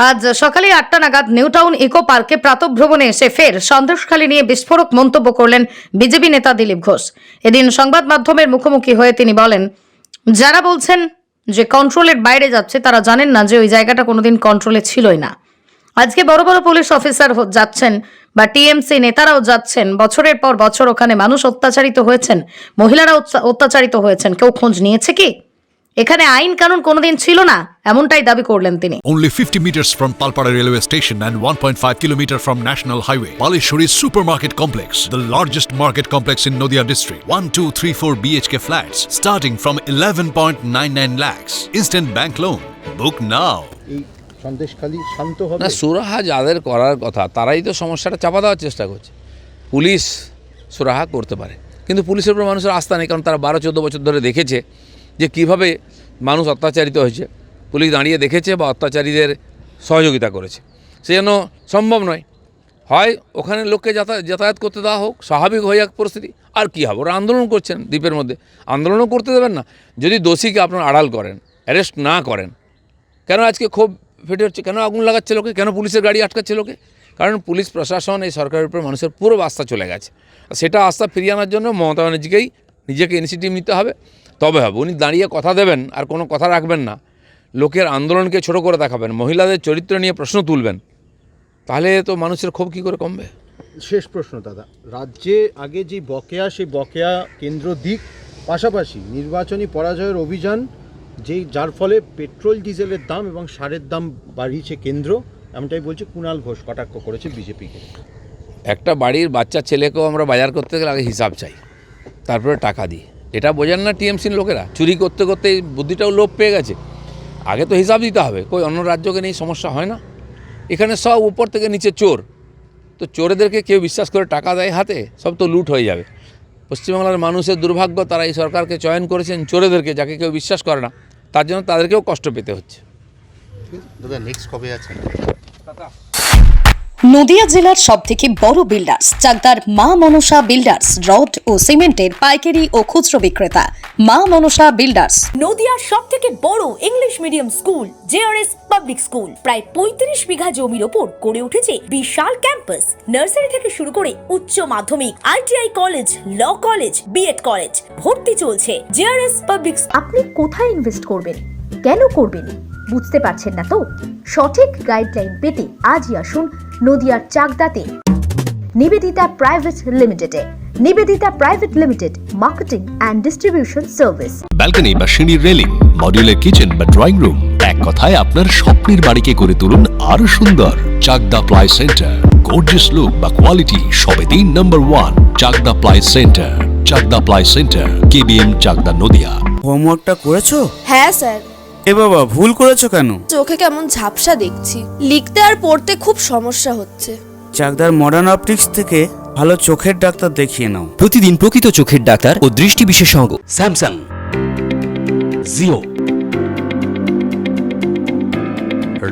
আজ সকালে 8টা নাগাদ নিউ টাউন ইকো পার্কে প্রাতঃভ্রমণে এসে ফের সন্দেশখালী নিয়ে বিস্ফোরক মন্তব্য করলেন বিজেপি নেতা দিলীপ ঘোষ। এদিন সংবাদ মাধ্যমের মুখোমুখি হয়ে তিনি বলেন, যারা বলছেন যে কন্ট্রোলের বাইরে যাচ্ছে তারা জানেন না যে ওই জায়গাটা কোনোদিন কন্ট্রোলে ছিলই না। আজকে বড় বড় পুলিশ অফিসার যাচ্ছেন বা টিএমসি নেতারাও যাচ্ছেন, বছরের পর বছর ওখানে মানুষ অত্যাচারিত হয়েছেন, মহিলারা অত্যাচারিত হয়েছেন, কেউ খোঁজ নিয়েছে কি? এখানে আইন কানুন কোনোদিন ছিল না, এমনটাই দাবি করলেন তিনি। Only 50 meters from Palpara railway station and 1.5 kilometer from National Highway, Palishuri Supermarket Complex, the largest market complex in Nadia district. 1, 2, 3, 4 BHK flats starting from 11.99 lakhs. Instant bank loan. Book now. এই সন্দেশখালী শান্ত হবে না, সুরাহা যাদের করার কথা তারাই তো সমস্যাটা চাপা দেওয়ার চেষ্টা করছে। পুলিশ সুরাহা করতে পারে, কিন্তু পুলিশের উপর মানুষের আস্থা নেই, কারণ তারা 12-14 বছর ধরে দেখেছে যে কীভাবে মানুষ অত্যাচারিত হয়েছে। পুলিশ দাঁড়িয়ে দেখেছে বা অত্যাচারীদের সহযোগিতা করেছে, সেজন্য সম্ভব নয়। হয় ওখানে লোককে যাতায়াত করতে দেওয়া হোক, স্বাভাবিক হয়ে যাক পরিস্থিতি, আর কী হবে। ওরা আন্দোলন করছেন দ্বীপের মধ্যে, আন্দোলনও করতে দেবেন না। যদি দোষীকে আপনার আড়াল করেন, অ্যারেস্ট না করেন, কেন আজকে ক্ষোভ ফেটে হচ্ছে, কেন আগুন লাগাচ্ছে লোকে, কেন পুলিশের গাড়ি আটকাচ্ছে লোকে? কারণ পুলিশ প্রশাসন এই সরকারের উপর মানুষের পুরো আস্থা চলে গেছে। সেটা আস্থা ফিরিয়ে আনার জন্য মমতা ব্যানার্জিকেই নিজেকে ইনিশিয়েটিভ নিতে হবে, তবে হবে। উনি দাঁড়িয়ে কথা দেবেন আর কোনো কথা রাখবেন না, লোকের আন্দোলনকে ছোট করে দেখাবেন, মহিলাদের চরিত্র নিয়ে প্রশ্ন তুলবেন, তাহলে তো মানুষের ক্ষোভ কী করে কমবে? শেষ প্রশ্ন দাদা, রাজ্যে আগে যে বকেয়া, সেই বকেয়া কেন্দ্র দিক, পাশাপাশি নির্বাচনী পরাজয়ের অভিযান যার ফলে পেট্রোল ডিজেলের দাম এবং সারের দাম বাড়িয়েছে কেন্দ্র, এমনটাই বলছে কুণাল ঘোষ, কটাক্ষ করেছে বিজেপিকে। একটা বাড়ির বাচ্চা ছেলেকেও আমরা বাজার করতে গেলে আগে হিসাব চাই, তারপরে টাকা দিই। এটা বোঝেন না টিএমসির লোকেরা? চুরি করতে করতে এই বুদ্ধিটাও লোপ পেয়ে গেছে। আগে তো হিসাব দিতে হবে। কই অন্য রাজ্যকে নিয়ে সমস্যা হয় না? এখানে সব উপর থেকে নিচে চোর, তো চোরেদেরকে কেউ বিশ্বাস করে টাকা দেয় হাতে, সব তো লুট হয়ে যাবে। পশ্চিমবাংলার মানুষের দুর্ভাগ্য, তারা এই সরকারকে চয়ন করেছেন চোরেদেরকে, যাকে কেউ বিশ্বাস করে না, তার জন্য তাদেরকেও কষ্ট পেতে হচ্ছে। দাদা নেক্সট কবে আছে? নদিয়া জেলার সবথেকে বড় বিল্ডার্স চাকদার মা মনসা বিল্ডার্স, রড ও সিমেন্টের পাইকারি ও খুচরো বিক্রেতা মা মনসা বিল্ডার্স। নদিয়ার সবথেকে বড় English medium school JRS public school, প্রায় 35 বিঘা জমির ওপর গড়ে উঠেছে বিশাল ক্যাম্পাস। নার্সারি থেকে শুরু করে উচ্চ মাধ্যমিক, ITI college, law college, BEd college, ভর্তি চলছে। JRS public. আপনি কোথায় ইনভেস্ট করবেন, কেন করবেন বুঝতে পারছেন না তো? সঠিক গাইডলাইন পেতে আজই আসুন নদিয়ার চাকদাতে নিবেদিতা প্রাইভেট লিমিটেডে। Nivedita private limited, marketing and distribution service. Balcony বা সিঁড়ির রেলিং, মডিউলার কিচেন বা ড্রয়িং রুম, এক কথায় আপনার স্বপ্নের বাড়িকে করে তুলুন আরো সুন্দর। Chakdah ply centre, gorgeous look বা কোয়ালিটি সবে 3 নম্বর 1 Chakdah ply centre. Chakdah ply centre, KBM, Chakdah, Nadia. হোমওয়ার্কটা করেছো? হ্যাঁ স্যার। এ বাবা, ভুল করেছো কেন? চোখে কেমন ঝাপসা দেখছি, লিখতে আর পড়তে খুব সমস্যা হচ্ছে। চাকদার মডার্ন অপটিক্স থেকে ভালো চোখের ডাক্তার দেখিয়ে নাও। প্রতিদিন প্রকৃত চোখের ডাক্তার ও দৃষ্টি বিশেষজ্ঞ। স্যামসাং, জিও,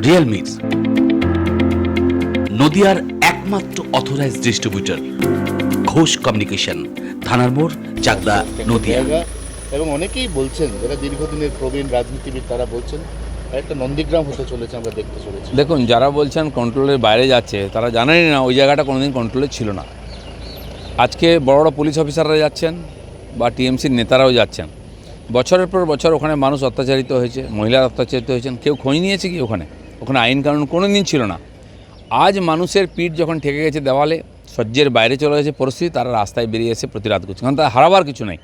রিয়েলমি, নদিয়ার একমাত্র অথরাইজড ডিস্ট্রিবিউটর ঘোষ কমিউনিকেশন, থানার মোড়, চাকদা, নদিয়া। এবং অনেকেই বলছেন, যারা দীর্ঘদিনের প্রবীণ রাজনীতিবিদ, তারা বলছেন একটা নন্দীগ্রাম হতে চলেছে, আমরা দেখতে চলেছি। দেখুন, যারা বলছেন কন্ট্রোলের বাইরে যাচ্ছে, তারা জানেনই না ওই জায়গাটা কোনোদিন কন্ট্রোলে ছিল না। আজকে বড় বড় পুলিশ অফিসাররা যাচ্ছেন বা টিএমসির নেতারাও যাচ্ছেন। বছরের পর বছর ওখানে মানুষ অত্যাচারিত হয়েছে, মহিলারা অত্যাচারিত হয়েছেন, কেউ খোঁজ নিয়েছে কি? ওখানে আইন কানুন কোনো দিন ছিল না। আজ মানুষের পিঠ যখন ঠেকে গেছে দেওয়ালে, সহ্যের বাইরে চলে গেছে পরিস্থিতি, তারা রাস্তায় বেরিয়ে এসে প্রতিবাদ করছে, কারণ তারা হারাবার কিছু নেই।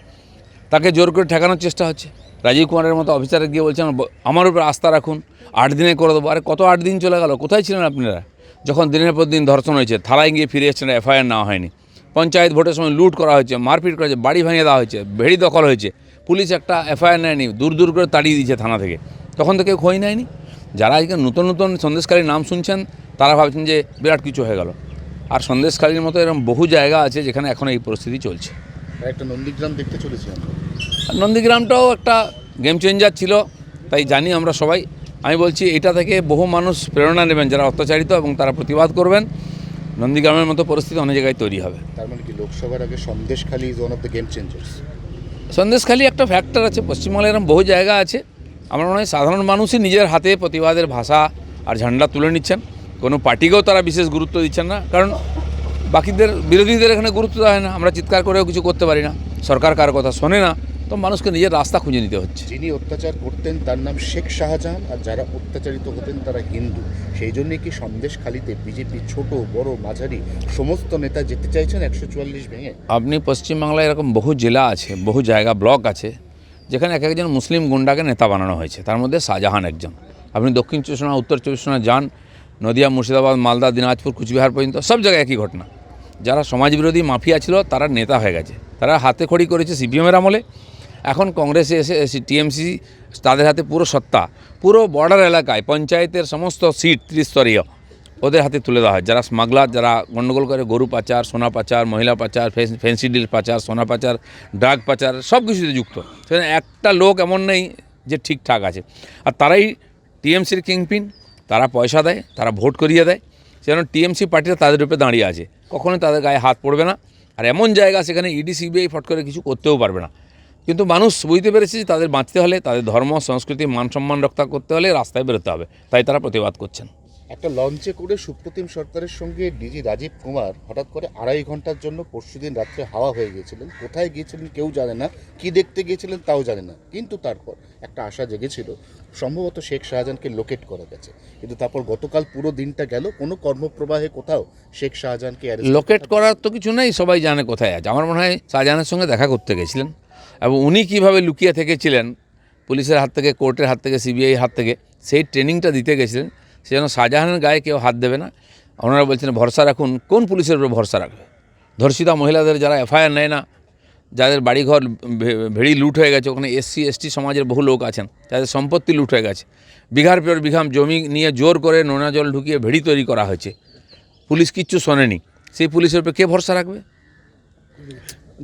তাকে জোর করে ঠেকানোর চেষ্টা হচ্ছে। রাজীব কুমারের মতো অফিসারে গিয়ে বলছেন আমার উপর আস্থা রাখুন, 8 দিনে করে দেবো। আরে কত 8 দিন চলে গেল, কোথায় ছিলেন আপনারা যখন দিনের পর দিন ধর্ষণ হয়েছে, থানায় গিয়ে ফিরে এসেছেন, এফআইআর নেওয়া হয়নি। পঞ্চায়েত ভোটের সময় লুট করা হয়েছে, মারপিট করা হয়েছে, বাড়ি ভেঙে দেওয়া হয়েছে, ভেড়ি দখল হয়েছে, পুলিশ একটা এফআইআর নেয়নি, দূর দূর করে তাড়িয়ে দিয়েছে থানা থেকে, তখন তো কেউ খোঁজ নেয়নি। যারা আজকে নতুন নতুন সন্দেশকারীর নাম শুনছেন, তারা ভাবছেন যে বিরাট কিছু হয়ে গেল। আর সন্দেশকারীর মতো এরকম বহু জায়গা আছে যেখানে এখন এই পরিস্থিতি চলছে। একটা নন্দীগ্রাম দেখতে চলেছি আমরা। নন্দীগ্রামটাও একটা গেম চেঞ্জার ছিল, তাই জানি আমরা সবাই। আমি বলছি এটা থেকে বহু মানুষ প্রেরণা নেবেন যারা অত্যাচারিত, এবং তারা প্রতিবাদ করবেন। নন্দীগ্রামের মতো পরিস্থিতি অনেক জায়গায় তৈরি হবে। তার মানে কি লোকসভার আগে Sandeshkhali is one of the game changers? Sandeshkhali একটা ফ্যাক্টর আছে, পশ্চিমবাংলায় এরকম বহু জায়গা আছে। আমার মনে হয় সাধারণ মানুষই নিজের হাতে প্রতিবাদের ভাষা আর ঝান্ডা তুলে নিচ্ছেন। কোনো পার্টিকেও তারা বিশেষ গুরুত্ব দিচ্ছেন না, কারণ বাকিদের বিরোধীদের এখানে গুরুত্ব দেওয়া হয় না। আমরা চিৎকার করেও কিছু করতে পারি না, সরকার কার কথা শোনে না, তো মানুষকে নিজের রাস্তা খুঁজে নিতে হচ্ছে। যিনি অত্যাচার করতেন তার নাম শেখ শাহজাহান, আর যারা অত্যাচারিত হতেন তারা হিন্দু। সেই জন্যই কি সন্দেশখালিতে বিজেপি ছোট বড় মাঝারি সমস্ত নেতা যেতে চাইছেন 144 ভেঙে? আপনি পশ্চিমবাংলায় এরকম বহু জেলা আছে, বহু জায়গা ব্লক আছে যেখানে এক একজন মুসলিম গুন্ডাকে নেতা বানানো হয়েছে, তার মধ্যে শাহজাহান একজন। আপনি দক্ষিণ চব্বিশ পরগনা, উত্তর চব্বিশ পরগনা যান, নদিয়া, মুর্শিদাবাদ, মালদা, দিনাজপুর, কুচবিহার পর্যন্ত সব জায়গায় একই ঘটনা। যারা সমাজবিরোধী মাফিয়া ছিল তারা নেতা হয়ে গেছে, তারা হাতে খড়ি করেছে সিপিএমের আমলে। এখন কংগ্রেসে এসে টিএমসি তাদের হাতে পুরো সত্তা, পুরো বর্ডার এলাকায় পঞ্চায়েতের সমস্ত সিট ত্রিস্তরীয় ওদের হাতে তুলে দেওয়া হয়। যারা স্মাগলার, যারা গণ্ডগোল করে, গরু পাচার, সোনা পাচার, মহিলা পাচার, ফ্যান্সি ডিল পাচার, সোনা পাচার, ড্রাগ পাচার, সব কিছুতে যুক্ত। সেখানে একটা লোক এমন নেই যে ঠিকঠাক আছে। আর তারাই টিএমসির কিংপিন, তারা পয়সা দেয়, তারা ভোট করিয়ে দেয়। সেজন্য টিএমসি পার্টিটা তাদের উপরে দাঁড়িয়ে আছে, কখনোই তাদের গায়ে হাত পড়বে না। আর এমন জায়গা সেখানে ইডি সিবিআই ফট করে কিছু করতেও পারবে না। কিন্তু মানুষ বুঝতে পেরেছে যে তাদের বাঁচতে হলে, তাদের ধর্ম, সংস্কৃতি, মান সম্মান রক্ষা করতে হলে রাস্তায় বেরোতে হবে, তাই তারা প্রতিবাদ করছেন। একটা লঞ্চে করে সুপ্রতিম সরকারের সঙ্গে ডিজি রাজীব কুমার হঠাৎ করে 2.5 ঘন্টার জন্য পরশুদিন রাত্রে হাওয়া হয়ে গিয়েছিলেন। কোথায় গিয়েছিলেন কেউ জানে না, কি দেখতে গিয়েছিলেন তাও জানে না। কিন্তু তারপর একটা আশা জেগেছিল, সম্ভবত শেখ শাহজাহানকে লোকেট করা গেছে। কিন্তু তারপর গতকাল পুরো দিনটা গেল, কোনো কর্মপ্রবাহে কোথাও শেখ শাহজাহানকে লোকেট করার তো কিছু নেই, সবাই জানে কোথায় আছে। আমার মনে হয় শাহজাহানের সঙ্গে দেখা করতে গেছিলেন, এবং উনি কীভাবে লুকিয়ে থেকেছিলেন পুলিশের হাত থেকে, কোর্টের হাত থেকে, সিবিআই হাত থেকে, সেই ট্রেনিংটা দিতে গেছিলেন। সেজন্য শাহজাহানের গায়ে কেউ হাত দেবে না। ওনারা বলছেন ভরসা রাখুন, কোন পুলিশের উপরে ভরসা রাখবে? ধর্ষিতা মহিলাদের যারা এফআইআর নেয় না, যাদের বাড়িঘর ভেড়ি লুট হয়ে গেছে, ওখানে এসসি এসটি সমাজের বহু লোক আছেন যাদের সম্পত্তি লুট হয়ে গেছে, বিঘার পর বিঘা জমি নিয়ে জোর করে নোনা জল ঢুকিয়ে ভেড়ি তৈরি করা হয়েছে, পুলিশ কিচ্ছু শোনেনি, সেই পুলিশের উপরে কে ভরসা রাখবে?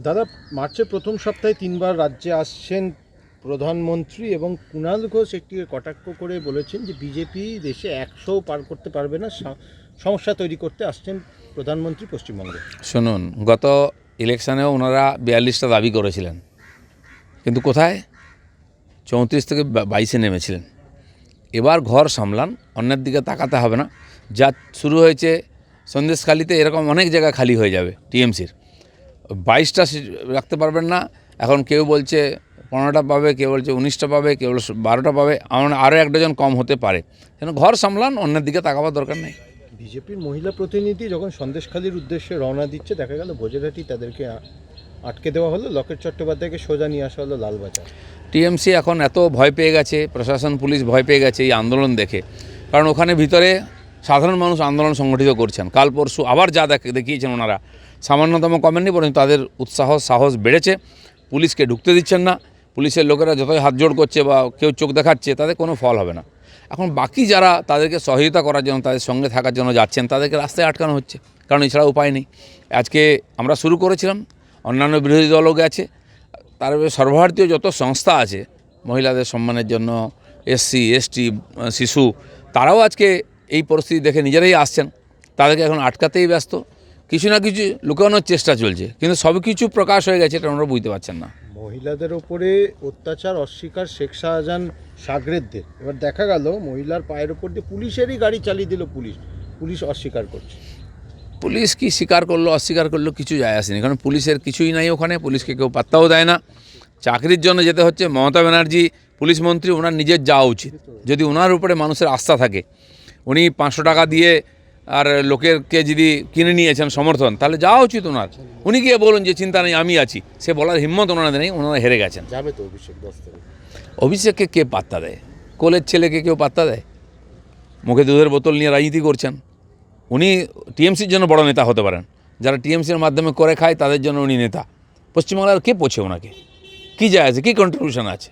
দাদা, মার্চের প্রথম সপ্তাহে 3 বার রাজ্যে আসছেন প্রধানমন্ত্রী, এবং কুণাল ঘোষ একটিকে কটাক্ষ করে বলেছেন যে বিজেপি দেশে 100 পার করতে পারবে না, সমস্যা তৈরি করতে আসছেন প্রধানমন্ত্রী পশ্চিমবঙ্গে। শুনুন, গত ইলেকশানেও ওনারা 42টা দাবি করেছিলেন, কিন্তু কোথায়? 34 থেকে 22-এ নেমেছিলেন। এবার ঘর সামলান, অন্যের দিকে তাকাতে হবে না। যা শুরু হয়েছে সন্দেশখালিতে, এরকম অনেক জায়গা খালি হয়ে যাবে টিএমসির। 22টা রাখতে পারবেন না। এখন কেউ বলছে 15টা পাবে, কেউ বলছে 19টা পাবে, কেউ 12টা পাবে, আরও 1 ডজন কম হতে পারে। যেন ঘর সামলান, অন্যের দিকে তাকাবার দরকার নেই। বিজেপির মহিলা প্রতিনিধি যখন সন্দেশখালির উদ্দেশ্যে রওনা দিচ্ছে, দেখা গেল ভোজেরহাটি তাদেরকে আটকে দেওয়া হলো, লকেট চট্টোপাধ্যায়কে সোজা নিয়ে আসা হলো লালবাজার। টিএমসি এখন এত ভয় পেয়ে গেছে, প্রশাসন, পুলিশ ভয় পেয়ে গেছে এই আন্দোলন দেখে, কারণ ওখানে ভিতরে সাধারণ মানুষ আন্দোলন সংগঠিত করছেন। কাল পরশু আবার যা দেখিয়েছেন ওনারা, সামান্যতম কমেননি, বরং তাদের উৎসাহ সাহস বেড়েছে। পুলিশকে ঢুকতে দিচ্ছেন না, পুলিশের লোকেরা যতই হাতজোড় করছে বা কেউ চোখ দেখাচ্ছে, তাদের কোনো ফল হবে না। এখন বাকি যারা তাদেরকে সহযোগিতা করার জন্য, তাদের সঙ্গে থাকার জন্য যাচ্ছেন, তাদেরকে রাস্তায় আটকানো হচ্ছে, কারণ এছাড়া উপায় নেই। আজকে আমরা শুরু করেছিলাম, অন্যান্য বিরোধী দলও গেছে, তার সর্বভারতীয় যত সংস্থা আছে মহিলাদের সম্মানের জন্য, এসসি এসটি, শিশু, তারাও আজকে এই পরিস্থিতি দেখে নিজেরাই আসছেন। তাদেরকে এখন আটকাতেই ব্যস্ত, কিছু না কিছু লুকানোর চেষ্টা চলছে, কিন্তু সব কিছু প্রকাশ হয়ে গেছে, এটা ওনারা বুঝতে পারছেন না। মহিলাদের ওপরে অত্যাচার অস্বীকার শেখ শাহজাহান সাগরেদদের। এবার দেখা গেল মহিলার পায়ের ওপর দিয়ে পুলিশেরই গাড়ি চালিয়ে দিল পুলিশ অস্বীকার করছে। পুলিশ কি স্বীকার করলো অস্বীকার করলো কিছু যায় আসেনি, কারণ পুলিশের কিছুই নাই ওখানে, পুলিশকে কেউ পাত্তাও দেয় না। চাকরির জন্য যেতে হচ্ছে। মমতা ব্যানার্জি পুলিশ মন্ত্রী, ওনার নিজের যাওয়া উচিত। যদি ওনার উপরে মানুষের আস্থা থাকে, উনি 500 টাকা দিয়ে আর লোকেরকে যদি কিনে নিয়েছেন সমর্থন, তাহলে যাওয়া উচিত ওনার। উনি গিয়ে বলুন যে চিন্তা নেই, আমি আছি, সে বলার হিম্মত ওনাদের নেই, ওনারা হেরে গেছেন। যাবে তো অভিষেক 10 তারিখ। অভিষেককে কে পাত্তা দেয়? কোলের ছেলেকে কেউ পাত্তা দেয়? মুখে দুধের বোতল নিয়ে রাজনীতি করছেন। উনি টিএমসির জন্য বড় নেতা হতে পারেন, যারা টিএমসির মাধ্যমে করে খায় তাদের জন্য উনি নেতা। পশ্চিমবাংলার কে পোছে ওনাকে? কী যায় আছে, কী কন্ট্রিবিউশন আছে?